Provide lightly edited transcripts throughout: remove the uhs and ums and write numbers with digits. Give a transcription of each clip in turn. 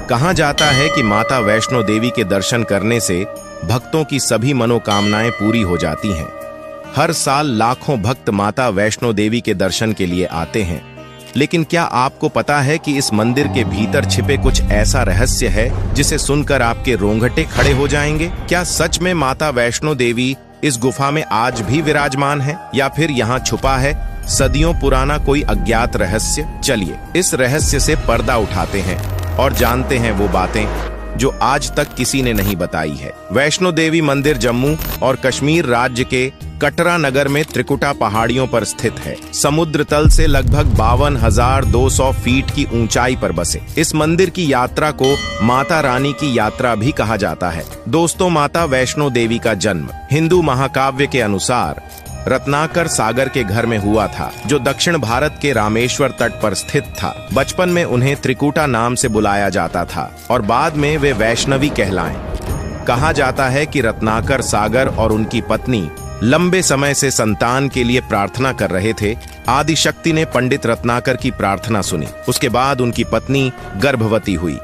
कहा जाता है कि माता वैष्णो देवी के दर्शन करने से भक्तों की सभी मनोकामनाएं पूरी हो जाती हैं। हर साल लाखों भक्त माता वैष्णो देवी के दर्शन के लिए आते हैं। लेकिन क्या आपको पता है कि इस मंदिर के भीतर छिपे कुछ ऐसा रहस्य है जिसे सुनकर आपके रोंगटे खड़े हो जाएंगे? क्या सच में माता वैष्णो देवी इस गुफा में आज भी विराजमान है, या फिर यहाँ छुपा है सदियों पुराना कोई अज्ञात रहस्य? चलिए इस रहस्य से पर्दा उठाते हैं और जानते हैं वो बातें जो आज तक किसी ने नहीं बताई है। वैष्णो देवी मंदिर जम्मू और कश्मीर राज्य के कटरा नगर में त्रिकुटा पहाड़ियों पर स्थित है। समुद्र तल से लगभग 52,200 फीट की ऊंचाई पर बसे इस मंदिर की यात्रा को माता रानी की यात्रा भी कहा जाता है। दोस्तों, माता वैष्णो देवी का जन्म हिंदू महाकाव्य के अनुसार रत्नाकर सागर के घर में हुआ था, जो दक्षिण भारत के रामेश्वर तट पर स्थित था। बचपन में उन्हें त्रिकुटा नाम से बुलाया जाता था और बाद में वे वैष्णवी कहलाएं। कहा जाता है कि रत्नाकर सागर और उनकी पत्नी लंबे समय से संतान के लिए प्रार्थना कर रहे थे। आदि शक्ति ने पंडित रत्नाकर की प्रार्थना सुनी। उसके बाद उनकी पत्नी गर्भवती हुई,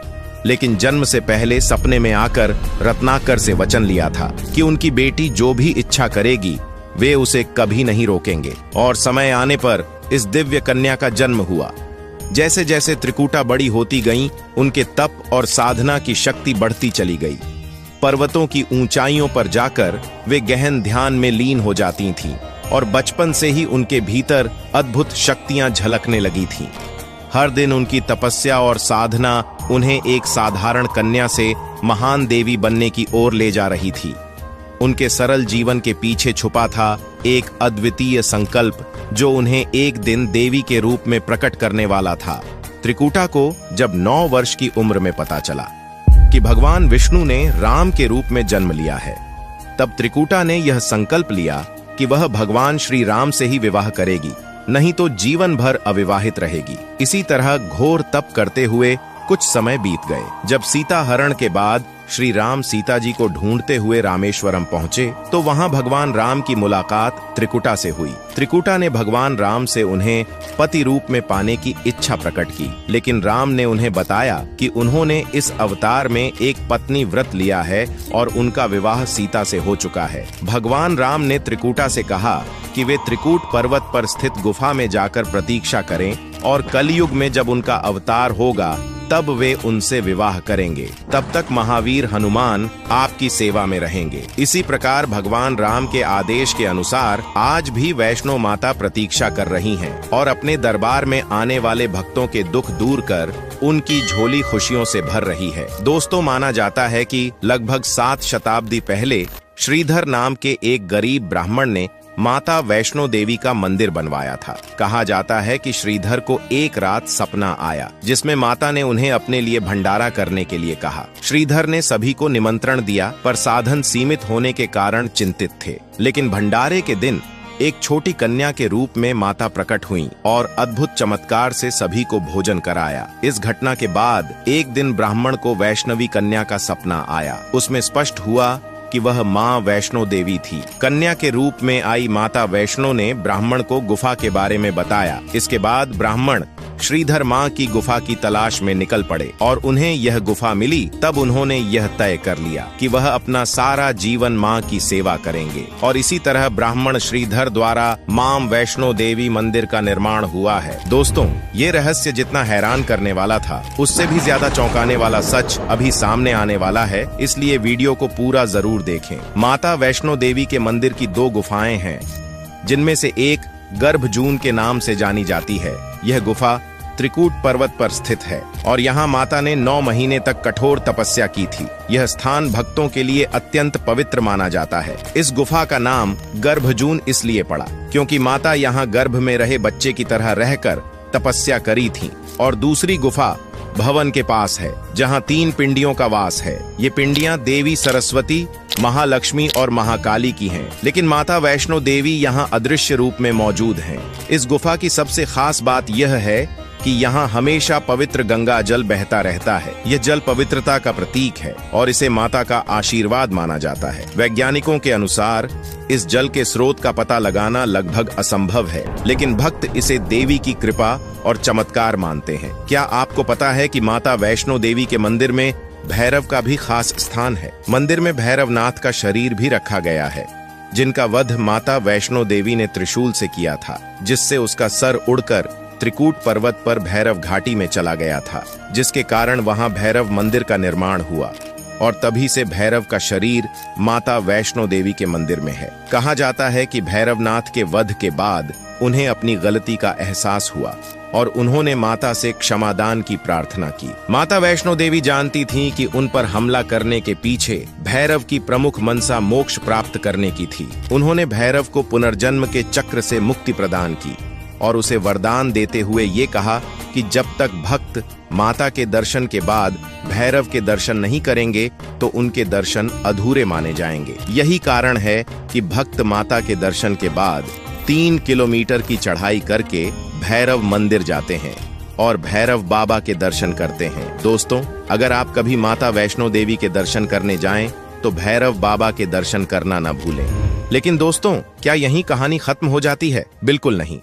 लेकिन जन्म से पहले सपने में आकर रत्नाकर से वचन लिया था कि उनकी बेटी जो भी इच्छा करेगी वे उसे कभी नहीं रोकेंगे। और समय आने पर इस दिव्य कन्या का जन्म हुआ। जैसे जैसे त्रिकुटा बड़ी होती गईं, उनके तप और साधना की शक्ति बढ़ती चली गई। पर्वतों की ऊंचाइयों पर जाकर वे गहन ध्यान में लीन हो जाती थीं और बचपन से ही उनके भीतर अद्भुत शक्तियां झलकने लगी थीं। हर दिन उनकी तपस्या और साधना उन्हें एक साधारण कन्या से महान देवी बनने की ओर ले जा रही थी। उनके सरल जीवन के पीछे छुपा था एक अद्वितीय संकल्प, जो उन्हें एक दिन देवी के रूप में प्रकट करने वाला था। त्रिकुटा को जब 9 वर्ष की उम्र में पता चला कि भगवान विष्णु ने राम के रूप में जन्म लिया है, तब त्रिकुटा ने यह संकल्प लिया कि वह भगवान श्री राम से ही विवाह करेगी, नहीं तो जीवन भर अविवाहित रहेगी। इसी तरह घोर तप करते हुए कुछ समय बीत गए। जब सीता हरण के बाद श्री राम सीता जी को ढूंढते हुए रामेश्वरम पहुंचे, तो वहां भगवान राम की मुलाकात त्रिकुटा से हुई। त्रिकुटा ने भगवान राम से उन्हें पति रूप में पाने की इच्छा प्रकट की, लेकिन राम ने उन्हें बताया कि उन्होंने इस अवतार में एक पत्नी व्रत लिया है और उनका विवाह सीता से हो चुका है। भगवान राम ने त्रिकुटा से कहा कि वे त्रिकूट पर्वत पर स्थित गुफा में जाकर प्रतीक्षा करें और कलयुग में जब उनका अवतार होगा तब वे उनसे विवाह करेंगे। तब तक महावीर हनुमान आपकी सेवा में रहेंगे। इसी प्रकार भगवान राम के आदेश के अनुसार आज भी वैष्णो माता प्रतीक्षा कर रही हैं और अपने दरबार में आने वाले भक्तों के दुख दूर कर उनकी झोली खुशियों से भर रही है। दोस्तों, माना जाता है कि लगभग 7 शताब्दी पहले श्रीधर नाम के एक गरीब ब्राह्मण ने माता वैष्णो देवी का मंदिर बनवाया था। कहा जाता है कि श्रीधर को एक रात सपना आया जिसमें माता ने उन्हें अपने लिए भंडारा करने के लिए कहा। श्रीधर ने सभी को निमंत्रण दिया, पर साधन सीमित होने के कारण चिंतित थे। लेकिन भंडारे के दिन एक छोटी कन्या के रूप में माता प्रकट हुई और अद्भुत चमत्कार से सभी को भोजन कराया। इस घटना के बाद एक दिन ब्राह्मण को वैष्णवी कन्या का सपना आया। उसमें स्पष्ट हुआ कि वह माँ वैष्णो देवी थी। कन्या के रूप में आई माता वैष्णो ने ब्राह्मण को गुफा के बारे में बताया। इसके बाद ब्राह्मण श्रीधर माँ की गुफा की तलाश में निकल पड़े और उन्हें यह गुफा मिली। तब उन्होंने यह तय कर लिया कि वह अपना सारा जीवन माँ की सेवा करेंगे और इसी तरह ब्राह्मण श्रीधर द्वारा माँ वैष्णो देवी मंदिर का निर्माण हुआ है। दोस्तों, ये रहस्य जितना हैरान करने वाला था, उससे भी ज्यादा चौंकाने वाला सच अभी सामने आने वाला है, इसलिए वीडियो को पूरा जरूर देखें। माता वैष्णो देवी के मंदिर की 2 गुफाएं हैं, जिनमें से एक गर्भजून के नाम से जानी जाती है। यह गुफा त्रिकूट पर्वत पर स्थित है और यहाँ माता ने 9 महीने तक कठोर तपस्या की थी। यह स्थान भक्तों के लिए अत्यंत पवित्र माना जाता है। इस गुफा का नाम गर्भजून इसलिए पड़ा क्योंकि माता यहाँ गर्भ में रहे बच्चे की तरह रहकर तपस्या करी थी। और दूसरी गुफा भवन के पास है, जहाँ 3 पिंडियों का वास है। ये पिंडियां देवी सरस्वती, महालक्ष्मी और महाकाली की हैं, लेकिन माता वैष्णो देवी यहाँ अदृश्य रूप में मौजूद हैं। इस गुफा की सबसे खास बात यह है कि यहाँ हमेशा पवित्र गंगा जल बहता रहता है। यह जल पवित्रता का प्रतीक है और इसे माता का आशीर्वाद माना जाता है। वैज्ञानिकों के अनुसार इस जल के स्रोत का पता लगाना लगभग असंभव है, लेकिन भक्त इसे देवी की कृपा और चमत्कार मानते हैं। क्या आपको पता है कि माता वैष्णो देवी के मंदिर में भैरव का भी खास स्थान है? मंदिर में भैरवनाथ का शरीर भी रखा गया है, जिनका वध माता वैष्णो देवी ने त्रिशूल से किया था, जिससे उसका सर उड़कर त्रिकूट पर्वत पर भैरव घाटी में चला गया था, जिसके कारण वहां भैरव मंदिर का निर्माण हुआ और तभी से भैरव का शरीर माता वैष्णो देवी के मंदिर में है। कहा जाता है कि भैरवनाथ के वध के बाद उन्हें अपनी गलती का एहसास हुआ और उन्होंने माता से क्षमादान की प्रार्थना की। माता वैष्णो देवी जानती थीं कि उन पर हमला करने के पीछे भैरव की प्रमुख मनसा मोक्ष प्राप्त करने की थी। उन्होंने भैरव को पुनर्जन्म के चक्र से मुक्ति प्रदान की और उसे वरदान देते हुए ये कहा कि जब तक भक्त माता के दर्शन के बाद भैरव के दर्शन नहीं करेंगे तो उनके दर्शन अधूरे माने जाएंगे। यही कारण है कि भक्त माता के दर्शन के बाद 3 किलोमीटर की चढ़ाई करके भैरव मंदिर जाते हैं और भैरव बाबा के दर्शन करते हैं। दोस्तों, अगर आप कभी माता वैष्णो देवी के दर्शन करने जाएं तो भैरव बाबा के दर्शन करना न भूलें। लेकिन दोस्तों, क्या यही कहानी खत्म हो जाती है? बिल्कुल नहीं,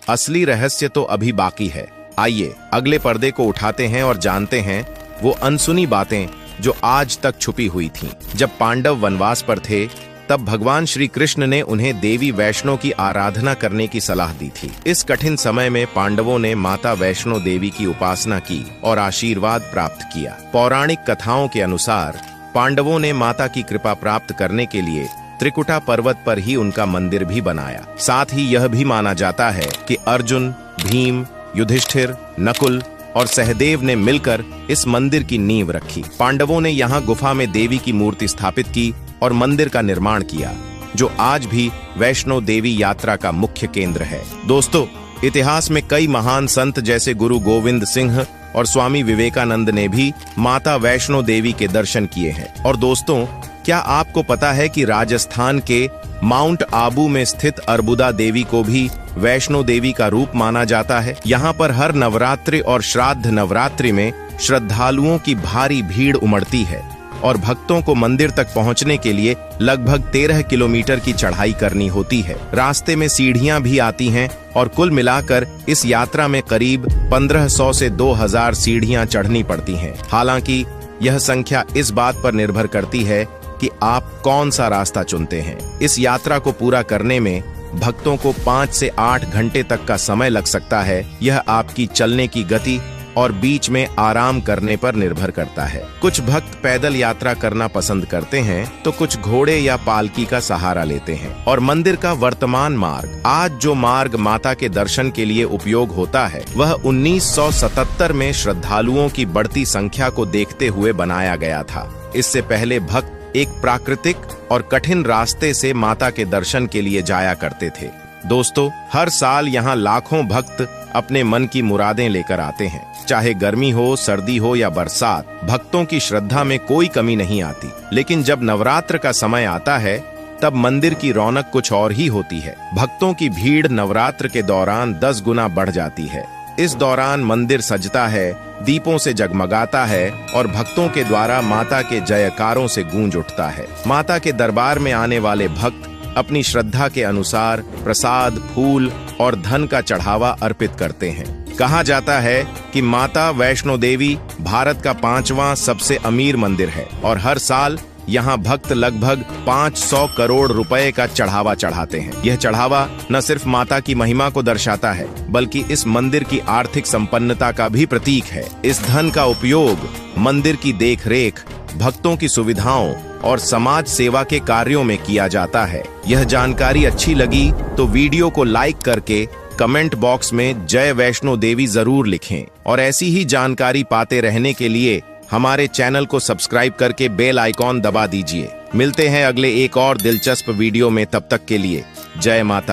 असली रहस्य तो अभी बाकी है। आइए अगले पर्दे को उठाते हैं और जानते हैं वो अनसुनी बातें जो आज तक छुपी हुई थीं। जब पांडव वनवास पर थे तब भगवान श्री कृष्ण ने उन्हें देवी वैष्णो की आराधना करने की सलाह दी थी। इस कठिन समय में पांडवों ने माता वैष्णो देवी की उपासना की और आशीर्वाद प्राप्त किया। पौराणिक कथाओं के अनुसार पांडवों ने माता की कृपा प्राप्त करने के लिए त्रिकुटा पर्वत पर ही उनका मंदिर भी बनाया। साथ ही यह भी माना जाता है कि अर्जुन, भीम, युधिष्ठिर, नकुल और सहदेव ने मिलकर इस मंदिर की नींव रखी। पांडवों ने यहाँ गुफा में देवी की मूर्ति स्थापित की और मंदिर का निर्माण किया, जो आज भी वैष्णो देवी यात्रा का मुख्य केंद्र है। दोस्तों, इतिहास में कई महान संत जैसे गुरु गोविंद सिंह और स्वामी विवेकानंद ने भी माता वैष्णो देवी के दर्शन किए हैं। और दोस्तों, क्या आपको पता है कि राजस्थान के माउंट आबू में स्थित अर्बुदा देवी को भी वैष्णो देवी का रूप माना जाता है? यहाँ पर हर नवरात्रि और श्राद्ध नवरात्रि में श्रद्धालुओं की भारी भीड़ उमड़ती है और भक्तों को मंदिर तक पहुँचने के लिए लगभग 13 किलोमीटर की चढ़ाई करनी होती है। रास्ते में सीढ़ियां भी आती हैं और कुल मिलाकर इस यात्रा में करीब 1500 से 2000 सीढ़ियां चढ़नी पड़ती हैं। हालांकि यह संख्या इस बात पर निर्भर करती है कि आप कौन सा रास्ता चुनते हैं। इस यात्रा को पूरा करने में भक्तों को 5 से 8 घंटे तक का समय लग सकता है। यह आपकी चलने की गति और बीच में आराम करने पर निर्भर करता है। कुछ भक्त पैदल यात्रा करना पसंद करते हैं तो कुछ घोड़े या पालकी का सहारा लेते हैं। और मंदिर का वर्तमान मार्ग, आज जो मार्ग माता के दर्शन के लिए उपयोग होता है, वह 1977 में श्रद्धालुओं की बढ़ती संख्या को देखते हुए बनाया गया था। इससे पहले भक्त एक प्राकृतिक और कठिन रास्ते से माता के दर्शन के लिए जाया करते थे। दोस्तों, हर साल यहाँ लाखों भक्त अपने मन की मुरादें लेकर आते हैं। चाहे गर्मी हो, सर्दी हो या बरसात, भक्तों की श्रद्धा में कोई कमी नहीं आती। लेकिन जब नवरात्र का समय आता है तब मंदिर की रौनक कुछ और ही होती है। भक्तों की भीड़ नवरात्र के दौरान 10 गुना बढ़ जाती है। इस दौरान मंदिर सजता है, दीपों से जगमगाता है और भक्तों के द्वारा माता के जयकारों से गूंज उठता है। माता के दरबार में आने वाले भक्त अपनी श्रद्धा के अनुसार प्रसाद, फूल और धन का चढ़ावा अर्पित करते हैं। कहा जाता है कि माता वैष्णो देवी भारत का 5वां सबसे अमीर मंदिर है और हर साल यहाँ भक्त लगभग 500 करोड़ रुपए का चढ़ावा चढ़ाते हैं। यह चढ़ावा न सिर्फ माता की महिमा को दर्शाता है, बल्कि इस मंदिर की आर्थिक संपन्नता का भी प्रतीक है। इस धन का उपयोग मंदिर की देखरेख, भक्तों की सुविधाओं और समाज सेवा के कार्यों में किया जाता है। यह जानकारी अच्छी लगी तो वीडियो को लाइक करके कमेंट बॉक्स में जय वैष्णो देवी जरूर लिखें और ऐसी ही जानकारी पाते रहने के लिए हमारे चैनल को सब्सक्राइब करके बेल आइकॉन दबा दीजिए। मिलते हैं अगले एक और दिलचस्प वीडियो में, तब तक के लिए जय माता।